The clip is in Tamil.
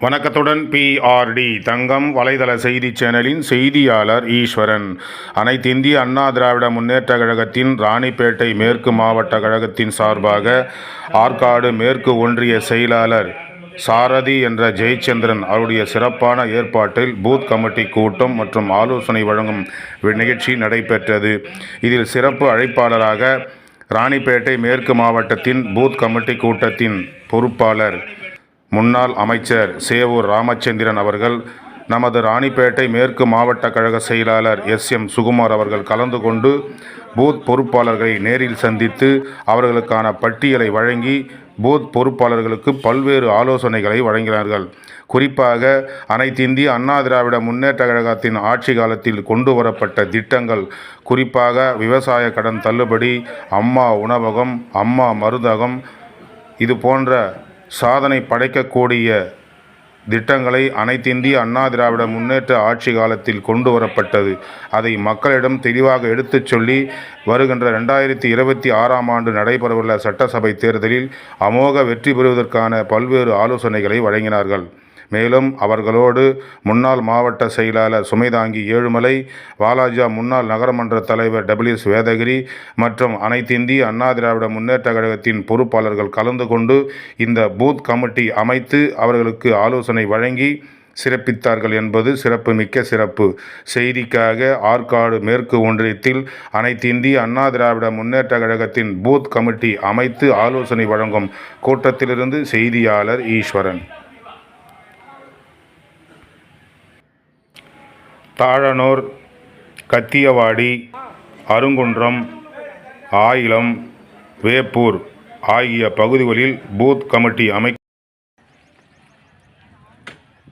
வணக்கத்துடன் PRD தங்கம் வலைதள செய்தி சேனலின் செய்தியாளர் ஈஸ்வரன். அனைத்திந்திய அண்ணா திராவிட முன்னேற்ற கழகத்தின் ராணிப்பேட்டை மேற்கு மாவட்ட கழகத்தின் சார்பாக ஆற்காடு மேற்கு ஒன்றிய செயலாளர் சாரதி என்ற ஜெயச்சந்திரன் அவருடைய சிறப்பான ஏற்பாட்டில் பூத் கமிட்டி கூட்டம் மற்றும் ஆலோசனை வழங்கும் நிகழ்ச்சி நடைபெற்றது. இதில் சிறப்பு அழைப்பாளராக ராணிப்பேட்டை மேற்கு மாவட்டத்தின் பூத் கமிட்டி கூட்டத்தின் பொறுப்பாளர் முன்னாள் அமைச்சர் சேவூர் ராமச்சந்திரன் அவர்கள், நமது ராணிப்பேட்டை மேற்கு மாவட்ட கழக செயலாளர் SM சுகுமார் அவர்கள் கலந்து கொண்டு பூத் பொறுப்பாளர்களை நேரில் சந்தித்து அவர்களுக்கான பட்டியலை வழங்கி பூத் பொறுப்பாளர்களுக்கு பல்வேறு ஆலோசனைகளை வழங்கினார்கள். குறிப்பாக அனைத்திந்திய அண்ணா திராவிட முன்னேற்ற கழகத்தின் ஆட்சி காலத்தில் கொண்டு வரப்பட்ட திட்டங்கள், குறிப்பாக விவசாய கடன் தள்ளுபடி, அம்மா உணவகம், அம்மா மருந்தகம், இது போன்ற சாதனை படைக்கக்கூடிய திட்டங்களை அனைத்திந்திய அண்ணா திராவிட முன்னேற்ற ஆட்சி காலத்தில் கொண்டு வரப்பட்டது. அதை மக்களிடம் தெளிவாக எடுத்துச் சொல்லி வருகின்ற 2026ஆம் ஆண்டு நடைபெறவுள்ள சட்டசபை தேர்தலில் அமோக வெற்றி பெறுவதற்கான பல்வேறு ஆலோசனைகளை வழங்கினார்கள். மேலும் அவர்களோடு முன்னாள் மாவட்ட செயலாளர் சுமைதாங்கி ஏழுமலை, வாலாஜா முன்னாள் நகரமன்ற தலைவர் WS வேதகிரி மற்றும் அனைத்திந்திய அண்ணா திராவிட முன்னேற்ற கழகத்தின் பொறுப்பாளர்கள் கலந்து கொண்டு இந்த பூத் கமிட்டி அமைத்து அவர்களுக்கு ஆலோசனை வழங்கி சிறப்பித்தார்கள் என்பது சிறப்பு மிக்க சிறப்பு. செய்திக்காக ஆற்காடு மேற்கு ஒன்றியத்தில் அனைத்திந்திய அண்ணா திராவிட முன்னேற்ற கழகத்தின் பூத் கமிட்டி அமைத்து ஆலோசனை வழங்கும் கூட்டத்திலிருந்து செய்தியாளர் ஈஸ்வரன். தாழனூர், கத்தியவாடி, அருங்குன்றம், ஆயிலம், வேப்பூர் ஆகிய பகுதிகளில் பூத் கமிட்டி